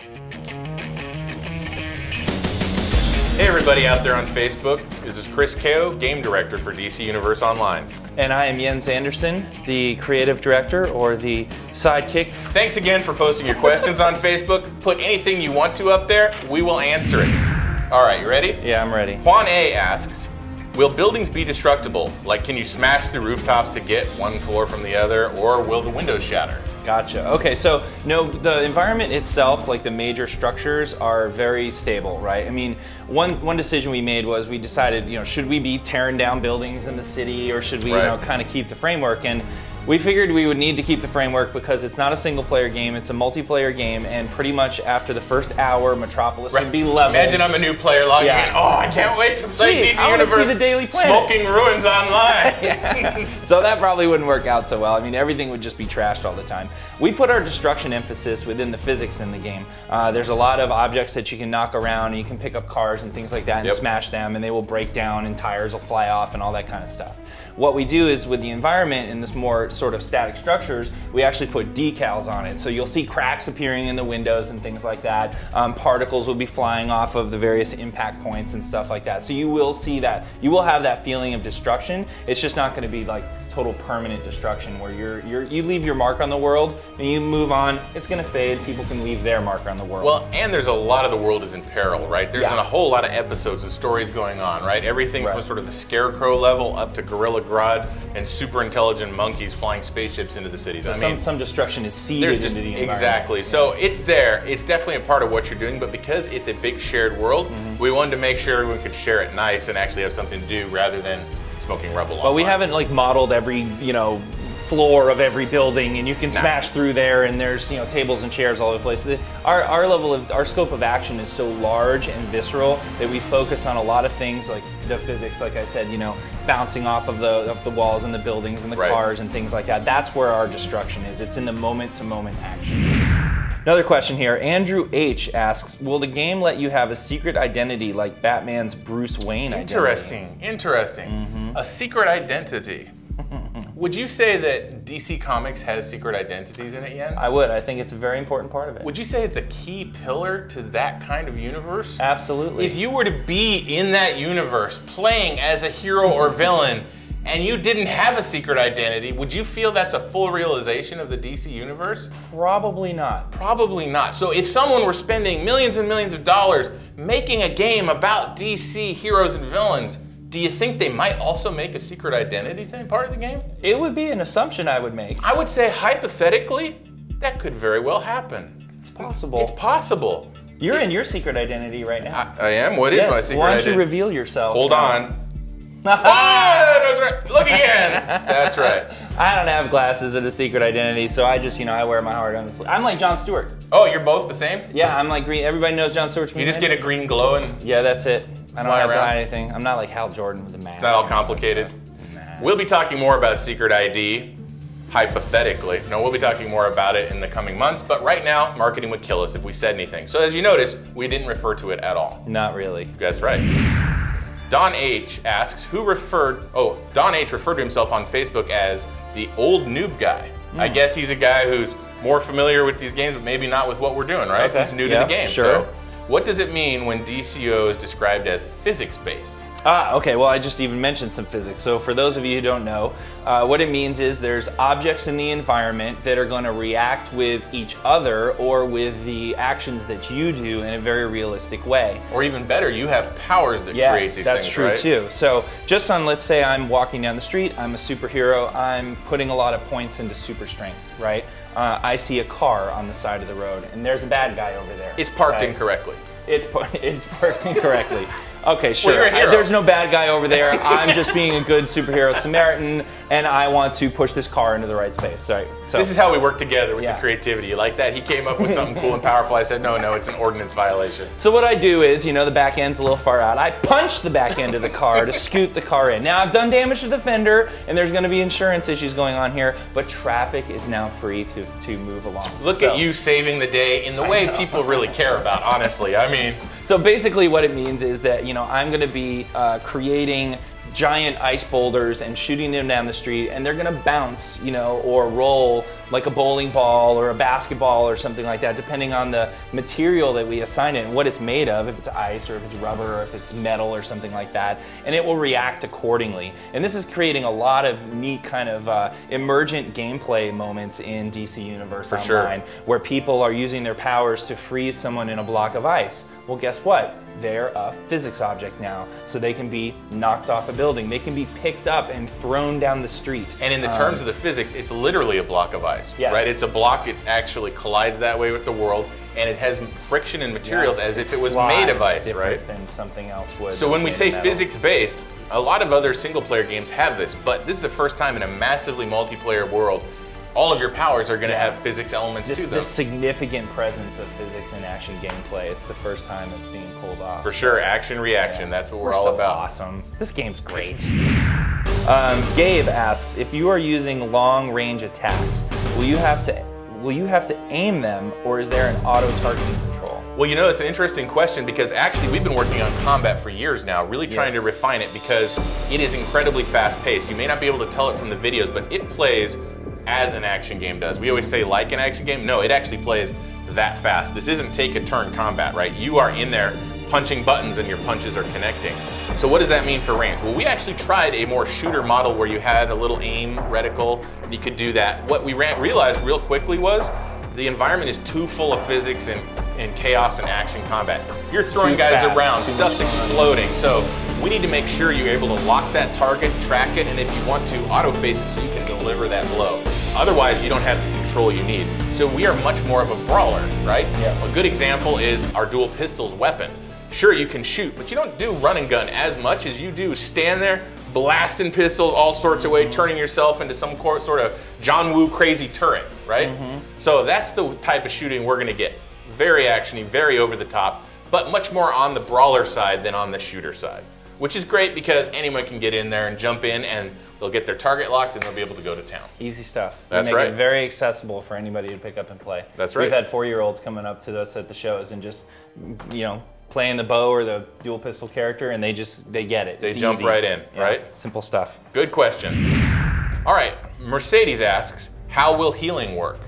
Hey everybody out there on Facebook, this is Chris Cao, Game Director for DC Universe Online. And I am Jens Andersen, the Creative Director, or the Sidekick. Thanks again for posting your questions on Facebook. Put anything you want to up there, we will answer it. All right, you ready? Yeah, I'm ready. Juan A asks, will buildings be destructible? Like, can you smash through rooftops to get one floor from the other, or will the windows shatter? Gotcha. Okay, so no, the environment itself, like the major structures, are very stable, right? I mean, one decision we made was we decided, should we be tearing down buildings in the city, or should we, kind of keep the framework? And we figured we would need to keep the framework because it's not a single player game, it's a multiplayer game, and pretty much after the first hour, Metropolis would be leveled. Imagine I'm a new player logging in. Oh, I can't wait to play DC Universe. See the Daily Planet. Smoking Ruins online. So that probably wouldn't work out so well. I mean, everything would just be trashed all the time. We put our destruction emphasis within the physics in the game. There's a lot of objects that you can knock around, and you can pick up cars and things like that and smash them, and they will break down, and tires will fly off, and all that kind of stuff. What we do is with the environment in this more sort of static structures, we actually put decals on it. So you'll see cracks appearing in the windows and things like that. Particles will be flying off of the various impact points and stuff like that. So you will see that. You will have that feeling of destruction. It's just not going to be like total permanent destruction where you leave your mark on the world and you move on. It's going to fade. People can leave their mark on the world. Well, and there's a lot of the world is in peril, right? There's a whole lot of episodes and stories going on, right? Everything from sort of the Scarecrow level up to Gorilla Grodd and super intelligent monkeys flying spaceships into the cities. So I mean, some destruction is seeded into the environment. Exactly. So it's there. It's definitely a part of what you're doing, but because it's a big shared world, we wanted to make sure everyone could share it nice and actually have something to do rather than smoking rubble online. But we haven't like modeled every, floor of every building, and you can smash through there, and there's tables and chairs all over the place. Our scope of action is so large and visceral that we focus on a lot of things like the physics, like I said, bouncing off of the walls and the buildings and the cars and things like that. That's where our destruction is. It's in the moment-to-moment action. Another question here. Andrew H. asks, will the game let you have a secret identity like Batman's Bruce Wayne identity? Interesting. A secret identity. Would you say that DC Comics has secret identities in it, Jens? I would. I think it's a very important part of it. Would you say it's a key pillar to that kind of universe? Absolutely. If you were to be in that universe, playing as a hero or villain, and you didn't have a secret identity, would you feel that's a full realization of the DC universe? Probably not. Probably not. So if someone were spending millions and millions of dollars making a game about DC heroes and villains, do you think they might also make a secret identity thing part of the game? It would be an assumption I would make. I would say hypothetically, that could very well happen. It's possible. It's possible. You're in your secret identity right now. I am? What is my secret identity? Why don't you reveal yourself? Hold on. That's right. Look again. That's right. I don't have glasses of the secret identity, so I just, I wear my heart on the sleeve. I'm like Jon Stewart. Oh, you're both the same? Yeah, I'm like green. Everybody knows Jon Stewart's green. You just get a green glow and... Yeah, that's it. I don't have to hide anything. I'm not like Hal Jordan with the mask. It's not all complicated. Nah. We'll be talking more about secret ID, hypothetically. No, we'll be talking more about it in the coming months, but right now, marketing would kill us if we said anything. So as you notice, we didn't refer to it at all. Not really. That's right. Don H asks, Don H referred to himself on Facebook as the old noob guy. I guess he's a guy who's more familiar with these games, but maybe not with what we're doing, right? Okay. He's new to the game. Sure. So what does it mean when DCO is described as physics-based? Okay, well I just even mentioned some physics. So for those of you who don't know, what it means is there's objects in the environment that are going to react with each other or with the actions that you do in a very realistic way. Or even better, you have powers that create these things, right? Yes, that's true too. So just on, let's say I'm walking down the street, I'm a superhero, I'm putting a lot of points into super strength, right? I see a car on the side of the road and there's a bad guy over there. It's parked incorrectly. It's parked incorrectly. Okay, sure. Well, you're a hero. There's no bad guy over there. I'm just being a good superhero Samaritan, and I want to push this car into the right space. Sorry. So this is how we work together with the creativity. You like that? He came up with something cool and powerful. I said, no, it's an ordinance violation. So what I do is, the back end's a little far out. I punch the back end of the car to scoot the car in. Now, I've done damage to the fender, and there's going to be insurance issues going on here, but traffic is now free to move along. Look at you saving the day in the way people really care about, honestly. I mean... So basically what it means is that, I'm going to be creating giant ice boulders and shooting them down the street, and they're gonna bounce, you know, or roll like a bowling ball or a basketball or something like that, depending on the material that we assign it and what it's made of, if it's ice or if it's rubber or if it's metal or something like that, and it will react accordingly. And this is creating a lot of neat kind of emergent gameplay moments in DC Universe Online, where people are using their powers to freeze someone in a block of ice. Well, guess what? They're a physics object now, so they can be knocked off a building. They can be picked up and thrown down the street. And in the terms of the physics, it's literally a block of ice, right? It's a block, it actually collides that way with the world, and it has friction and materials as if it was made of ice, right? Than something else would. So when we say physics-based, a lot of other single-player games have this, but this is the first time in a massively multiplayer world all of your powers are going to have physics elements to them. This significant presence of physics in action gameplay. It's the first time it's being pulled off. For sure, action reaction. That's what we're all about. Awesome. This game's great. Gabe asks, if you are using long-range attacks, will you have to aim them, or is there an auto-targeting control? Well, you know, it's an interesting question because actually we've been working on combat for years now, really trying to refine it because it is incredibly fast-paced. You may not be able to tell it from the videos, but it plays as an action game does. We always say like an action game. No, it actually plays that fast. This isn't take a turn combat, right? You are in there punching buttons and your punches are connecting. So what does that mean for range? Well, we actually tried a more shooter model where you had a little aim reticle and you could do that. What we realized real quickly was the environment is too full of physics and chaos and action combat. You're throwing guys around, stuff's exploding. So we need to make sure you're able to lock that target, track it, and if you want to, auto-face it so you can deliver that blow. Otherwise, you don't have the control you need. So we are much more of a brawler, right? Yeah. A good example is our dual pistols weapon. Sure, you can shoot, but you don't do run and gun as much as you do stand there, blasting pistols all sorts of ways, turning yourself into some sort of John Woo crazy turret, right? So that's the type of shooting we're gonna get. Very actiony, very over the top, but much more on the brawler side than on the shooter side. Which is great because anyone can get in there and jump in and they'll get their target locked and they'll be able to go to town. Easy stuff. That's right. Make it very accessible for anybody to pick up and play. That's right. We've had 4-year-olds coming up to us at the shows and just, you know, playing the bow or the dual pistol character and they get it. They jump right in, right? Simple stuff. Good question. All right, Mercedes asks, how will healing work?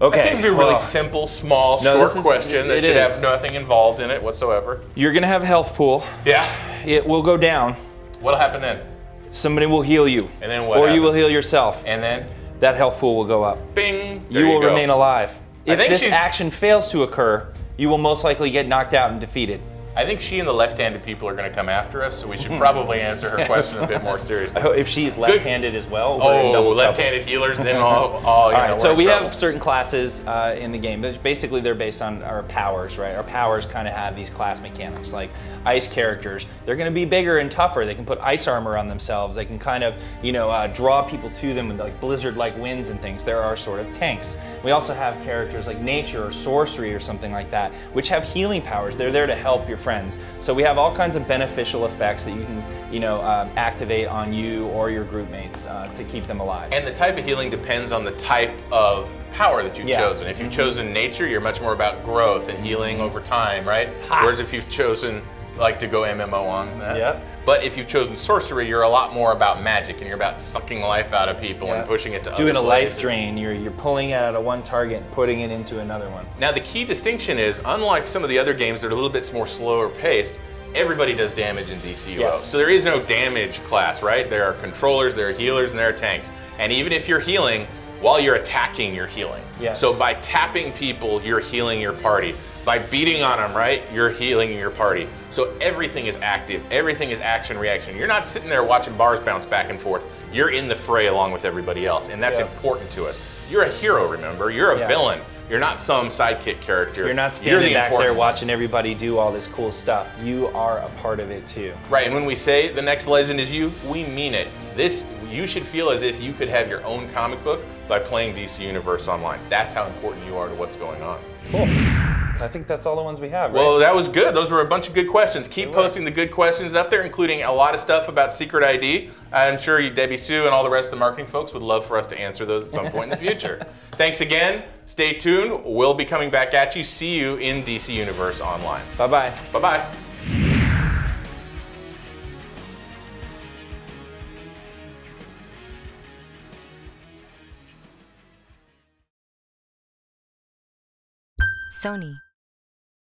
Okay. That seems to be a really simple, small, short question that should have nothing involved in it whatsoever. You're gonna have a health pool. Yeah. It will go down. What'll happen then? Somebody will heal you. And then what Or happens? you will heal yourself. And then? That health pool will go up. Bing! You will remain alive. If this action fails to occur, you will most likely get knocked out and defeated. I think she and the left-handed people are going to come after us, so we should probably answer her question a bit more seriously. If she's left-handed as well. Left-handed healers, then all right, so we have certain classes in the game. Basically, they're based on our powers, right? Our powers kind of have these class mechanics. Like ice characters, they're going to be bigger and tougher. They can put ice armor on themselves. They can kind of, you know, draw people to them with like blizzard-like winds and things. There are sort of tanks. We also have characters like nature or sorcery or something like that, which have healing powers. They're there to help your friends. So we have all kinds of beneficial effects that you can, you know, activate on you or your group mates to keep them alive. And the type of healing depends on the type of power that you've chosen. If you've chosen nature, you're much more about growth and healing over time, right? Whereas if you've chosen, like to go MMO on that. But if you've chosen sorcery, you're a lot more about magic and you're about sucking life out of people and pushing it to other places. Doing a life drain, you're pulling it out of one target and putting it into another one. Now the key distinction is, unlike some of the other games that are a little bit more slower paced, everybody does damage in DCUO. So there is no damage class, right? There are controllers, there are healers, and there are tanks. And even if you're healing, while you're attacking, you're healing. So by tapping people, you're healing your party. By beating on them, right, you're healing your party. So everything is active, everything is action reaction. You're not sitting there watching bars bounce back and forth. You're in the fray along with everybody else, and that's important to us. You're a hero, remember? You're a villain. You're not some sidekick character. You're not standing back there watching everybody do all this cool stuff. You are a part of it too. Right, and when we say the next legend is you, we mean it. You should feel as if you could have your own comic book by playing DC Universe Online. That's how important you are to what's going on. Cool. I think that's all the ones we have, right? Well, that was good. Those were a bunch of good questions. Keep posting the good questions up there, including a lot of stuff about Secret ID. I'm sure you, Debbie Sue, and all the rest of the marketing folks would love for us to answer those at some point in the future. Thanks again. Stay tuned. We'll be coming back at you. See you in DC Universe Online. Bye-bye. Bye-bye. Sony.